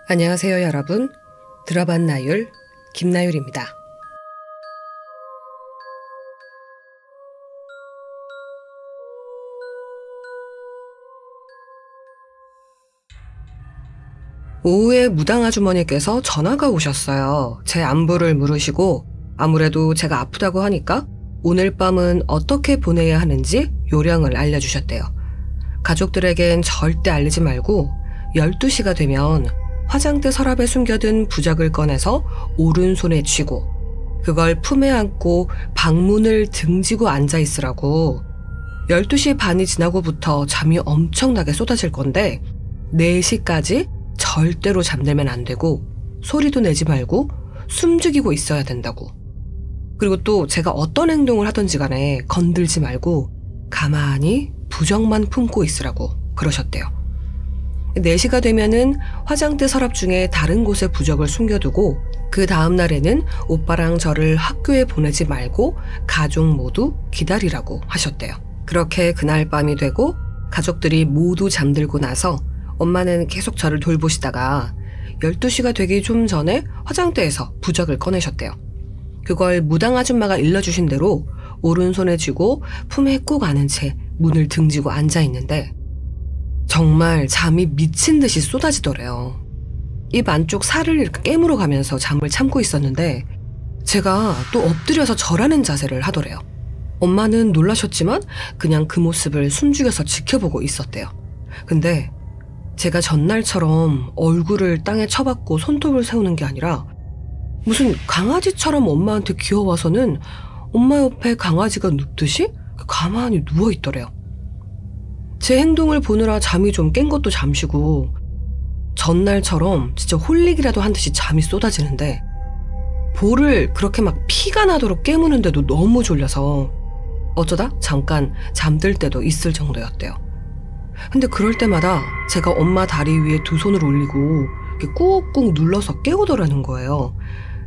안녕하세요 여러분. 들어반 나율 김나율입니다. 오후에 무당 아주머니께서 전화가 오셨어요. 제 안부를 물으시고 아무래도 제가 아프다고 하니까 오늘 밤은 어떻게 보내야 하는지 요령을 알려주셨대요. 가족들에겐 절대 알리지 말고 12시가 되면 화장대 서랍에 숨겨둔 부적을 꺼내서 오른손에 쥐고 그걸 품에 안고 방문을 등지고 앉아있으라고. 12시 반이 지나고부터 잠이 엄청나게 쏟아질 건데 4시까지 절대로 잠들면 안 되고 소리도 내지 말고 숨죽이고 있어야 된다고. 그리고 또 제가 어떤 행동을 하든지 간에 건들지 말고 가만히 부적만 품고 있으라고 그러셨대요. 4시가 되면은 화장대 서랍 중에 다른 곳에 부적을 숨겨두고 그 다음 날에는 오빠랑 저를 학교에 보내지 말고 가족 모두 기다리라고 하셨대요. 그렇게 그날 밤이 되고 가족들이 모두 잠들고 나서 엄마는 계속 저를 돌보시다가 12시가 되기 좀 전에 화장대에서 부적을 꺼내셨대요. 그걸 무당 아줌마가 일러주신 대로 오른손에 쥐고 품에 꼭 안은 채 문을 등지고 앉아있는데 정말 잠이 미친 듯이 쏟아지더래요. 입 안쪽 살을 이렇게 깨물어 가면서 잠을 참고 있었는데 제가 또 엎드려서 절하는 자세를 하더래요. 엄마는 놀라셨지만 그냥 그 모습을 숨죽여서 지켜보고 있었대요. 근데 제가 전날처럼 얼굴을 땅에 쳐박고 손톱을 세우는 게 아니라 무슨 강아지처럼 엄마한테 귀여워서는 엄마 옆에 강아지가 눕듯이 가만히 누워있더래요. 제 행동을 보느라 잠이 좀 깬 것도 잠시고 전날처럼 진짜 홀릭이라도 한 듯이 잠이 쏟아지는데 볼을 그렇게 막 피가 나도록 깨무는데도 너무 졸려서 어쩌다 잠깐 잠들 때도 있을 정도였대요. 근데 그럴 때마다 제가 엄마 다리 위에 두 손을 올리고 이렇게 꾹꾹 눌러서 깨우더라는 거예요.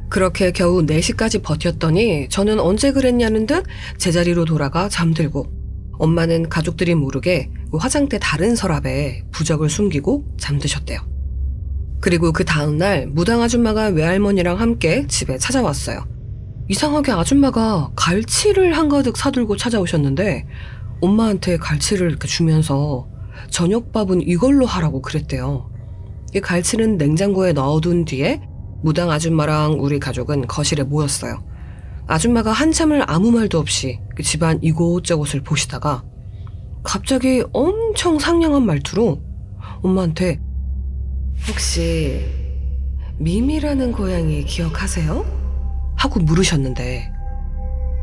그렇게 겨우 4시까지 버텼더니 저는 언제 그랬냐는 듯 제자리로 돌아가 잠들고 엄마는 가족들이 모르게 화장대 다른 서랍에 부적을 숨기고 잠드셨대요. 그리고 그 다음날 무당 아줌마가 외할머니랑 함께 집에 찾아왔어요. 이상하게 아줌마가 갈치를 한가득 사들고 찾아오셨는데 엄마한테 갈치를 이렇게 주면서 저녁밥은 이걸로 하라고 그랬대요. 이 갈치는 냉장고에 넣어둔 뒤에 무당 아줌마랑 우리 가족은 거실에 모였어요. 아줌마가 한참을 아무 말도 없이 집안 이곳저곳을 보시다가 갑자기 엄청 상냥한 말투로 엄마한테 혹시 미미라는 고양이 기억하세요? 하고 물으셨는데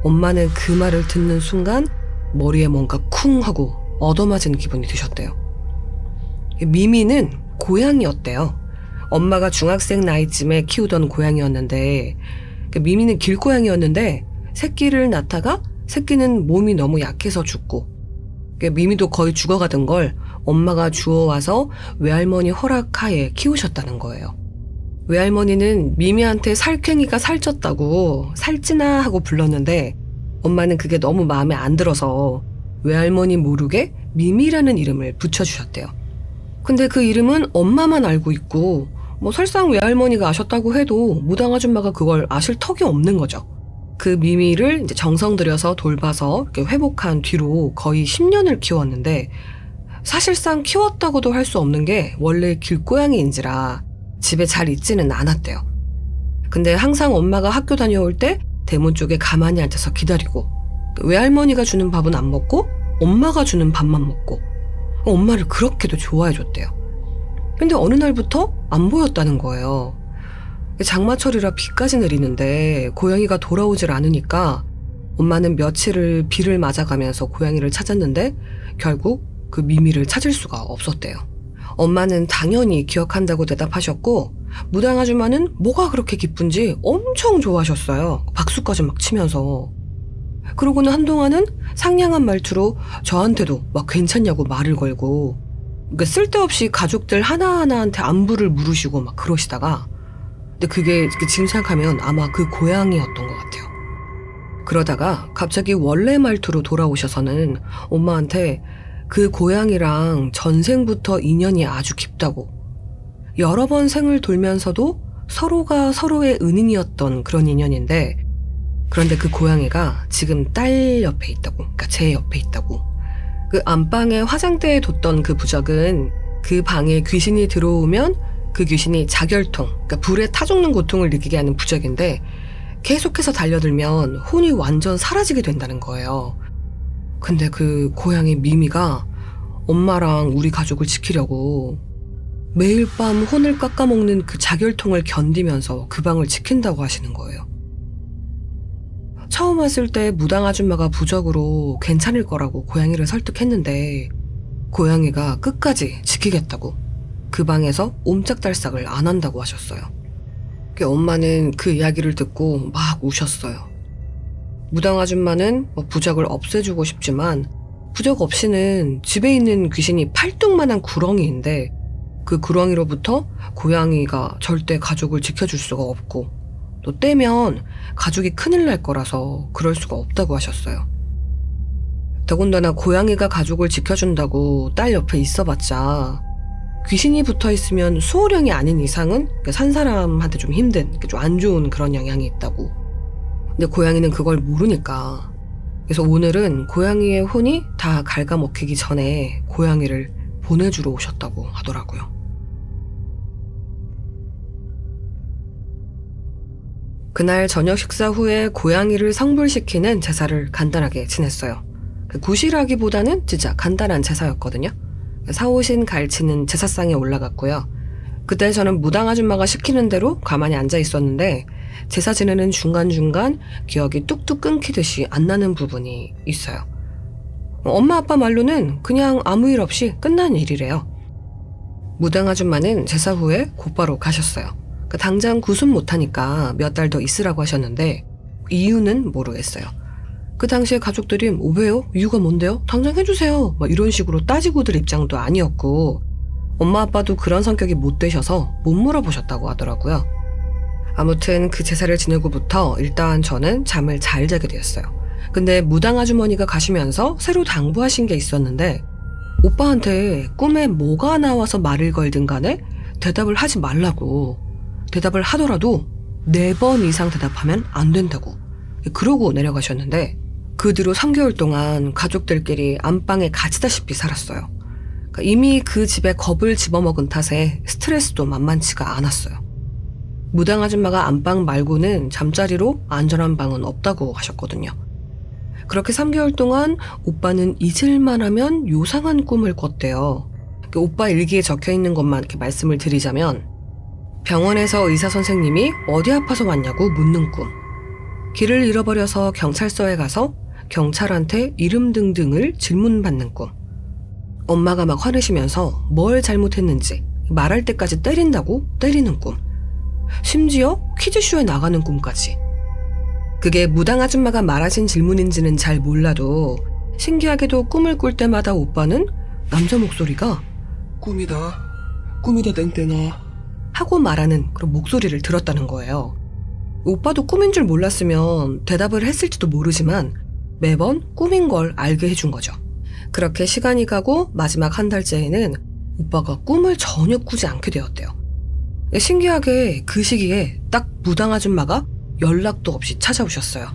엄마는 그 말을 듣는 순간 머리에 뭔가 쿵 하고 얻어맞은 기분이 드셨대요. 미미는 고양이였대요. 엄마가 중학생 나이쯤에 키우던 고양이였는데 미미는 길고양이였는데 새끼를 낳다가 새끼는 몸이 너무 약해서 죽고 미미도 거의 죽어가던 걸 엄마가 주워와서 외할머니 허락하에 키우셨다는 거예요. 외할머니는 미미한테 살쾡이가 살쪘다고 살찌나 하고 불렀는데 엄마는 그게 너무 마음에 안 들어서 외할머니 모르게 미미라는 이름을 붙여주셨대요. 근데 그 이름은 엄마만 알고 있고 설상 외할머니가 아셨다고 해도 무당 아줌마가 그걸 아실 턱이 없는 거죠. 그 미미를 이제 정성 들여서 돌봐서 이렇게 회복한 뒤로 거의 10년을 키웠는데 사실상 키웠다고도 할 수 없는 게 원래 길고양이인지라 집에 잘 있지는 않았대요. 근데 항상 엄마가 학교 다녀올 때 대문 쪽에 가만히 앉아서 기다리고 외할머니가 주는 밥은 안 먹고 엄마가 주는 밥만 먹고 엄마를 그렇게도 좋아해줬대요. 근데 어느 날부터 안 보였다는 거예요. 장마철이라 비까지 내리는데 고양이가 돌아오질 않으니까 엄마는 며칠을 비를 맞아가면서 고양이를 찾았는데 결국 그 미미를 찾을 수가 없었대요. 엄마는 당연히 기억한다고 대답하셨고 무당 아줌마는 뭐가 그렇게 기쁜지 엄청 좋아하셨어요. 박수까지 막 치면서. 그러고는 한동안은 상냥한 말투로 저한테도 막 괜찮냐고 말을 걸고 그러니까 쓸데없이 가족들 하나하나한테 안부를 물으시고 막 그러시다가 근데 그게 지금 생각하면 아마 그 고양이였던 것 같아요. 그러다가 갑자기 원래 말투로 돌아오셔서는 엄마한테 그 고양이랑 전생부터 인연이 아주 깊다고 여러 번 생을 돌면서도 서로가 서로의 은인이었던 그런 인연인데, 그런데 그 고양이가 지금 딸 옆에 있다고, 그러니까 제 옆에 있다고. 그 안방에 화장대에 뒀던 그 부적은 그 방에 귀신이 들어오면 그 귀신이 자결통, 그러니까 불에 타 죽는 고통을 느끼게 하는 부적인데, 계속해서 달려들면 혼이 완전 사라지게 된다는 거예요. 근데 그 고양이 미미가 엄마랑 우리 가족을 지키려고 매일 밤 혼을 깎아먹는 그 자결통을 견디면서 그 방을 지킨다고 하시는 거예요. 처음 왔을 때 무당 아줌마가 부적으로 괜찮을 거라고 고양이를 설득했는데, 고양이가 끝까지 지키겠다고 그 방에서 옴짝달싹을 안 한다고 하셨어요. 엄마는 그 이야기를 듣고 막 우셨어요. 무당 아줌마는 부적을 없애주고 싶지만 부적 없이는 집에 있는 귀신이 팔뚝만한 구렁이인데, 그 구렁이로부터 고양이가 절대 가족을 지켜줄 수가 없고, 또 떼면 가족이 큰일 날 거라서 그럴 수가 없다고 하셨어요. 더군다나 고양이가 가족을 지켜준다고 딸 옆에 있어봤자 귀신이 붙어있으면 수호령이 아닌 이상은 산 사람한테 좀 힘든, 좀 안 좋은 그런 영향이 있다고. 근데 고양이는 그걸 모르니까. 그래서 오늘은 고양이의 혼이 다 갉아먹히기 전에 고양이를 보내주러 오셨다고 하더라고요. 그날 저녁 식사 후에 고양이를 성불시키는 제사를 간단하게 지냈어요. 구실하기보다는 진짜 간단한 제사였거든요. 사오신 갈치는 제사상에 올라갔고요. 그때 저는 무당 아줌마가 시키는 대로 가만히 앉아 있었는데, 제사 지내는 중간중간 기억이 뚝뚝 끊기듯이 안 나는 부분이 있어요. 엄마 아빠 말로는 그냥 아무 일 없이 끝난 일이래요. 무당 아줌마는 제사 후에 곧바로 가셨어요. 당장 구순 못하니까 몇 달 더 있으라고 하셨는데 이유는 모르겠어요. 그 당시에 가족들이 왜요? 이유가 뭔데요? 당장 해주세요. 이런 식으로 따지고들 입장도 아니었고, 엄마 아빠도 그런 성격이 못 되셔서 못 물어보셨다고 하더라고요. 아무튼 그 제사를 지내고부터 일단 저는 잠을 잘 자게 되었어요. 근데 무당 아주머니가 가시면서 새로 당부하신 게 있었는데, 오빠한테 꿈에 뭐가 나와서 말을 걸든 간에 대답을 하지 말라고. 대답을 하더라도 4번 이상 대답하면 안 된다고. 그러고 내려가셨는데, 그 뒤로 3개월 동안 가족들끼리 안방에 갇히다시피 살았어요. 이미 그 집에 겁을 집어먹은 탓에 스트레스도 만만치가 않았어요. 무당 아줌마가 안방 말고는 잠자리로 안전한 방은 없다고 하셨거든요. 그렇게 3개월 동안 오빠는 잊을만 하면 요상한 꿈을 꿨대요. 오빠 일기에 적혀있는 것만 이렇게 말씀을 드리자면, 병원에서 의사 선생님이 어디 아파서 왔냐고 묻는 꿈, 길을 잃어버려서 경찰서에 가서 경찰한테 이름 등등을 질문받는 꿈, 엄마가 막 화내시면서 뭘 잘못했는지 말할 때까지 때린다고 때리는 꿈, 심지어 퀴즈쇼에 나가는 꿈까지. 그게 무당 아줌마가 말하신 질문인지는 잘 몰라도 신기하게도 꿈을 꿀 때마다 오빠는 남자 목소리가 꿈이다 땡땡아 하고 말하는 그런 목소리를 들었다는 거예요. 오빠도 꿈인 줄 몰랐으면 대답을 했을지도 모르지만 매번 꿈인 걸 알게 해준 거죠. 그렇게 시간이 가고 마지막 한 달째에는 오빠가 꿈을 전혀 꾸지 않게 되었대요. 신기하게 그 시기에 딱 무당 아줌마가 연락도 없이 찾아오셨어요.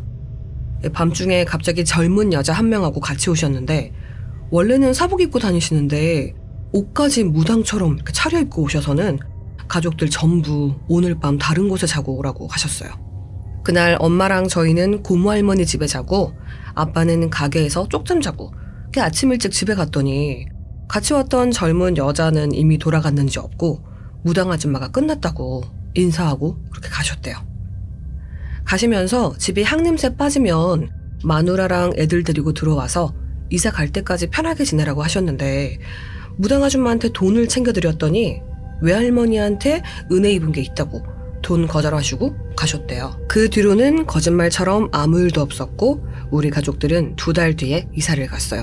밤중에 갑자기 젊은 여자 한 명하고 같이 오셨는데, 원래는 사복 입고 다니시는데 옷까지 무당처럼 차려입고 오셔서는 가족들 전부 오늘 밤 다른 곳에 자고 오라고 하셨어요. 그날 엄마랑 저희는 고모할머니 집에 자고 아빠는 가게에서 쪽잠 자고, 아침 일찍 집에 갔더니 같이 왔던 젊은 여자는 이미 돌아갔는지 없고 무당 아줌마가 끝났다고 인사하고 그렇게 가셨대요. 가시면서 집이 향냄새 빠지면 마누라랑 애들 데리고 들어와서 이사 갈 때까지 편하게 지내라고 하셨는데, 무당 아줌마한테 돈을 챙겨드렸더니 외할머니한테 은혜 입은 게 있다고 돈 거절하시고 가셨대요. 그 뒤로는 거짓말처럼 아무 일도 없었고 우리 가족들은 2달 뒤에 이사를 갔어요.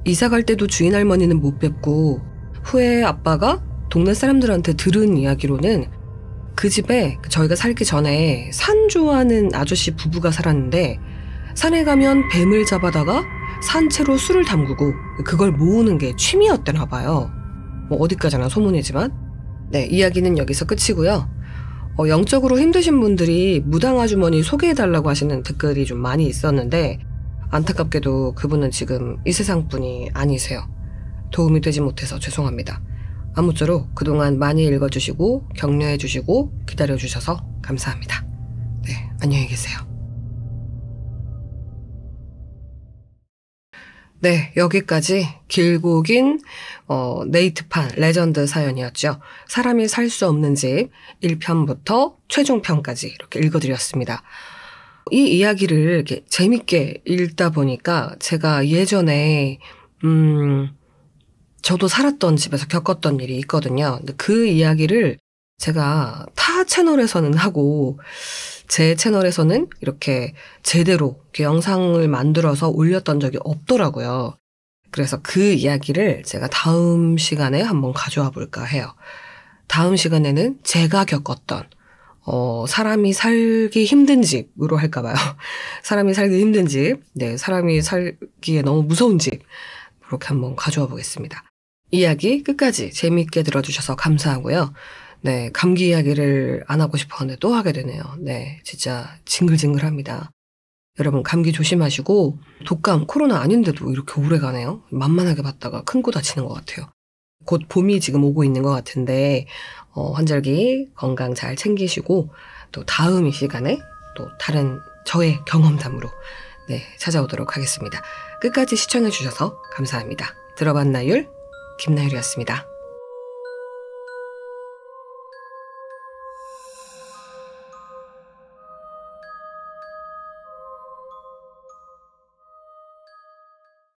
이사 갈 때도 주인 할머니는 못 뵙고, 후에 아빠가 동네 사람들한테 들은 이야기로는 그 집에 저희가 살기 전에 산 좋아하는 아저씨 부부가 살았는데, 산에 가면 뱀을 잡아다가 산채로 술을 담그고 그걸 모으는 게 취미였대나 봐요. 어디까지나 소문이지만. 네, 이야기는 여기서 끝이고요. 영적으로 힘드신 분들이 무당아주머니 소개해달라고 하시는 댓글이 좀 많이 있었는데 안타깝게도 그분은 지금 이 세상 분이 아니세요. 도움이 되지 못해서 죄송합니다. 아무쪼록 그동안 많이 읽어주시고 격려해주시고 기다려주셔서 감사합니다. 네, 안녕히 계세요. 네, 여기까지 길고 긴 네이트판 레전드 사연이었죠. 사람이 살 수 없는 집 1편부터 최종편까지 이렇게 읽어드렸습니다. 이 이야기를 이렇게 재밌게 읽다 보니까 제가 예전에 저도 살았던 집에서 겪었던 일이 있거든요. 근데 그 이야기를 제가 타 채널에서는 하고 제 채널에서는 이렇게 제대로 이렇게 영상을 만들어서 올렸던 적이 없더라고요. 그래서 그 이야기를 제가 다음 시간에 한번 가져와 볼까 해요. 다음 시간에는 제가 겪었던 사람이 살기 힘든 집으로 할까봐요. 사람이 살기 힘든 집, 네, 사람이 살기에 너무 무서운 집, 그렇게 한번 가져와 보겠습니다. 이야기 끝까지 재미있게 들어주셔서 감사하고요. 네, 감기 이야기를 안 하고 싶었는데 또 하게 되네요. 네, 진짜 징글징글합니다. 여러분 감기 조심하시고 독감, 코로나 아닌데도 이렇게 오래 가네요. 만만하게 봤다가 큰 코 다치는 것 같아요. 곧 봄이 지금 오고 있는 것 같은데 환절기 건강 잘 챙기시고 또 다음 이 시간에 또 다른 저의 경험담으로 네, 찾아오도록 하겠습니다. 끝까지 시청해주셔서 감사합니다. 들어봤나율? 김나율이었습니다.